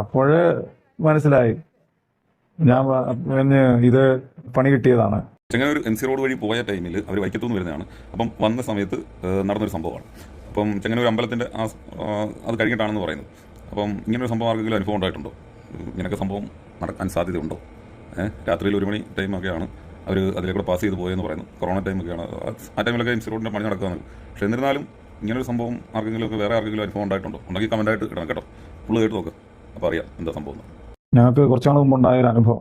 അപ്പോഴ് മനസ്സിലായി ഞാൻ പിന്നെ ഇത് പണി കിട്ടിയതാണ്. ചെങ്ങന്നൂർ MC റോഡ് വഴി പോയ ടൈമിൽ അവർ വൈക്കത്തുനിന്ന് വരുന്നതാണ്. അപ്പം വന്ന സമയത്ത് നടന്നൊരു സംഭവമാണ്. അപ്പം ചെങ്ങന്നൂർ അമ്പലത്തിൻ്റെ അത് കഴിഞ്ഞിട്ടാണെന്ന് പറയുന്നത്. അപ്പം ഇങ്ങനൊരു സംഭവം ആർക്കെങ്കിലും അനുഭവം ഉണ്ടായിട്ടുണ്ടോ? ഇങ്ങനെയൊക്കെ സംഭവം നടക്കാൻ സാധ്യതയുണ്ടോ? രാത്രിയിൽ 1 മണി ടൈമൊക്കെയാണ് അവർ അതിലേക്കൂടെ പാസ് ചെയ്ത് പോയെന്ന് പറയുന്നു. കൊറോണ ടൈമൊക്കെയാണ്. ആ ടൈമിലൊക്കെ MC റോഡിൻ്റെ പണി നടക്കുകയാണ്. പക്ഷേ എന്നിരുന്നാലും ഇങ്ങനൊരു സംഭവം ആർക്കെങ്കിലും ഒക്കെ വേറെ ആർക്കെങ്കിലും അനുഭവം ഉണ്ടായിട്ടുണ്ടോ? ഉണ്ടെങ്കിൽ കമൻറ്റായിട്ട് ഇടണം കേട്ടോ. ഫുള്ള് കേട്ട് നോക്കുക, അപ്പോൾ അറിയാം എന്താ സംഭവം. ഞങ്ങൾക്ക് കുറച്ചാൾ മുമ്പ് ഉണ്ടായ ഒരു അനുഭവം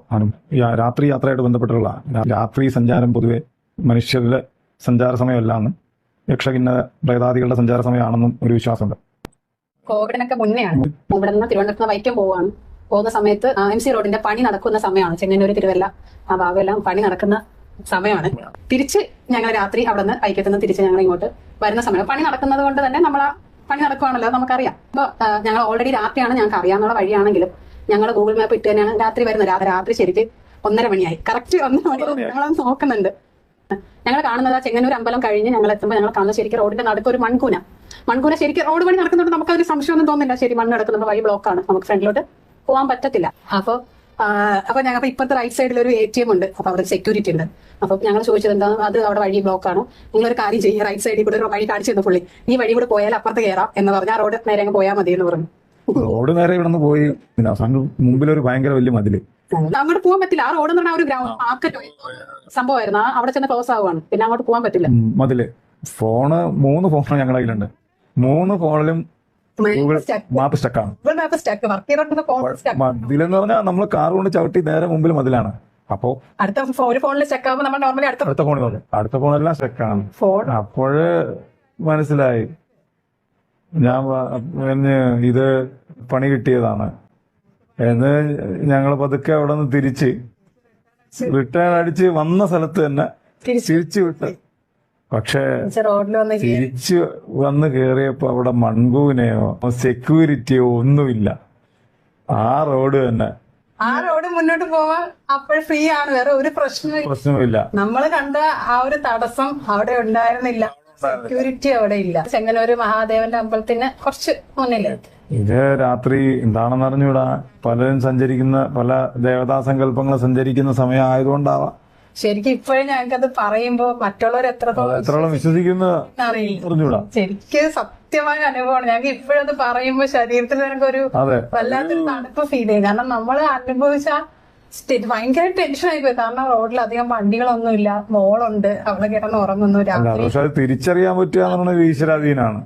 രാത്രി യാത്രയായിട്ട് ബന്ധപ്പെട്ടുള്ള രാത്രി സഞ്ചാരം പൊതുവെ മനുഷ്യരുടെ സഞ്ചാര സമയമല്ലാന്നും യക്ഷകിന്ന പ്രേതാദികളുടെ സഞ്ചാര സമയമാണെന്നും ഒരു വിശ്വാസമുണ്ട്. കോവിഡിനൊക്കെ മുന്നെയാണ് ഇവിടെ നിന്ന് തിരുവനന്തപുരത്ത് വൈക്കം പോവാണ്. പോകുന്ന സമയത്ത് MC റോഡിന്റെ പണി നടക്കുന്ന സമയമാണ്. ചെങ്ങന്നൂർ തിരുവല്ല ആ ഭാഗമെല്ലാം പണി നടക്കുന്ന സമയമാണ്. തിരിച്ച് ഞങ്ങൾ രാത്രി അവിടെ നിന്ന് വൈക്കത്ത് നിന്ന് തിരിച്ച് ഞങ്ങൾ ഇങ്ങോട്ട് വരുന്ന സമയം പണി നടക്കുന്നത് കൊണ്ട് തന്നെ നമ്മൾ ആ പണി നടക്കുവാണല്ലോ നമുക്കറിയാം. അപ്പൊ ഞങ്ങൾ ഓൾറെഡി രാത്രിയാണ് ഞങ്ങൾക്ക് അറിയാവുന്ന വഴിയാണെങ്കിലും ഞങ്ങൾ ഗൂഗിൾ മാപ്പ് ഇട്ട് തന്നെയാണ് രാത്രി വരുന്നത്. രാത്രി ശരിക്ക് 1:30 മണിയായി. കറക്റ്റ് 1:30 മണി ഞങ്ങളത് നോക്കുന്നുണ്ട്. ഞങ്ങൾ കാണുന്നത് ചെങ്ങന്നൂർ അമ്പലം കഴിഞ്ഞ് ഞങ്ങൾ എത്തുമ്പോൾ ഞങ്ങൾ കാണുന്നത് ശരിക്കും റോഡിന്റെ നടുക്ക് ഒരു മൺകൂന ശരിക്കും റോഡ് വഴി നടക്കുന്നുണ്ട്. നമുക്ക് ഒരു സംശയമൊന്നും തോന്നില്ല. ശരി, മണ്ണ് നടക്കുന്നുണ്ട്, വഴി ബ്ലോക്കാണ്, നമുക്ക് ഫ്രണ്ടിലോട്ട് പോകാൻ പറ്റത്തില്ല. അപ്പൊ ഞങ്ങൾക്ക് ഇപ്പത്തെ റൈറ്റ് സൈഡിൽ ഒരു ATM ഉണ്ട്. അപ്പൊ അവിടെ സെക്യൂരിറ്റി ഉണ്ട്. അപ്പൊ ഞങ്ങൾ ചോദിച്ചത് എന്താ, അത് അവിടെ വഴി ബ്ലോക്കാണ്, നിങ്ങളൊരു കാര്യം ചെയ്യുക, റൈറ്റ് സൈഡിൽ കൂടെ ഒരു വഴി കാണിച്ചു തന്നു പുള്ളി, ഈ വഴി കൂടെ പോയാൽ അപ്പുറത്ത് കയറാം എന്ന് പറഞ്ഞാൽ റോഡ് നേരെ അങ്ങ് പോയാൽ മതി എന്ന് പറഞ്ഞു. റോഡ് നേരെ ഇവിടെ നിന്ന് പോയി മുമ്പിലൊരു ഭയങ്കര വലിയ മതില്, അങ്ങോട്ട് പോകാൻ പറ്റില്ല. ആ റോഡ് എന്ന് പറഞ്ഞാൽ ഒരു ഗ്രൗണ്ട് മാർക്കറ്റ് സംഭവമായിരുന്നു. അവിടെ ചെന്ന് ക്ലോസ് ആവുകയാണ്. പിന്നെ അങ്ങോട്ട് പോകാൻ പറ്റില്ല. മതില് 3 ഫോൺ ഞങ്ങളുടെ കയ്യിലുണ്ട്. 3 ഫോണിലും മാപ്പ് സ്റ്റക്കാണ്. മതിലെന്ന് പറഞ്ഞാൽ നമ്മൾ കാർ കൊണ്ട് ചവിട്ടി നേരെ മുമ്പിൽ മതിലാണ്. അപ്പോ അടുത്ത ഫോണിൽ സ്റ്റക്ക് ആകുമ്പോൾ നമ്മൾ നോർമലി അടുത്ത ഫോണെല്ലാം സ്റ്റക്കാണ്. അപ്പോഴ് മനസ്സിലായി ഞാൻ പിന്നെ ഇത് പണി കിട്ടിയതാണ് എന്ന്. ഞങ്ങൾ പതുക്കെ അവിടെ നിന്ന് തിരിച്ച് റിട്ടേൺ അടിച്ച് വന്ന സ്ഥലത്ത് തന്നെ തിരിച്ചു വിട്ട്. പക്ഷേ തിരിച്ച് വന്ന് കേറിയപ്പോ അവിടെ മൺകൂനയോ സെക്യൂരിറ്റിയോ ഒന്നുമില്ല. ആ റോഡ് തന്നെ, ആ റോഡ് മുന്നോട്ട് പോവാൻ അപ്പോൾ ഫ്രീ ആണ്. വേറെ ഒരു പ്രശ്നമില്ല. നമ്മൾ കണ്ട ആ ഒരു തടസ്സം അവിടെ ഉണ്ടായിരുന്നില്ല. സെക്യൂരിറ്റി അവിടെ ഇല്ല. ചെങ്ങന്നൂര് മഹാദേവന്റെ അമ്പലത്തിന് കുറച്ച് മുന്നില്. ഇത് രാത്രി എന്താണെന്ന് അറിഞ്ഞൂടാ. പലരും സഞ്ചരിക്കുന്ന, പല ദേവതാ സങ്കല്പങ്ങൾ സഞ്ചരിക്കുന്ന സമയം ആയതുകൊണ്ടാവാം. ശരിക്കും ഇപ്പോഴും ഞങ്ങൾക്കത് പറയുമ്പോ മറ്റുള്ളവർ എത്രത്തോളം വിശ്വസിക്കുന്ന അറിഞ്ഞൂടാ. ശരിക്കും സത്യമായ അനുഭവമാണ്. ഞങ്ങൾക്ക് ഇപ്പോഴത് പറയുമ്പോ ശരീരത്തിൽ ഞങ്ങൾക്കൊരു വല്ലാത്തൊരു തണുപ്പ് ഫീൽ ചെയ്യും. കാരണം നമ്മൾ അനുഭവിച്ച ഭയങ്കര ടെൻഷൻ ആയിപ്പോയി. കാരണം റോഡിൽ അധികം വണ്ടികളൊന്നുമില്ല, മോളുണ്ട്, അവിടെ കിടന്ന് ഉറങ്ങുന്നു രാത്രി. തിരിച്ചറിയാൻ പറ്റുക ഈശ്വരാധീനാണ്.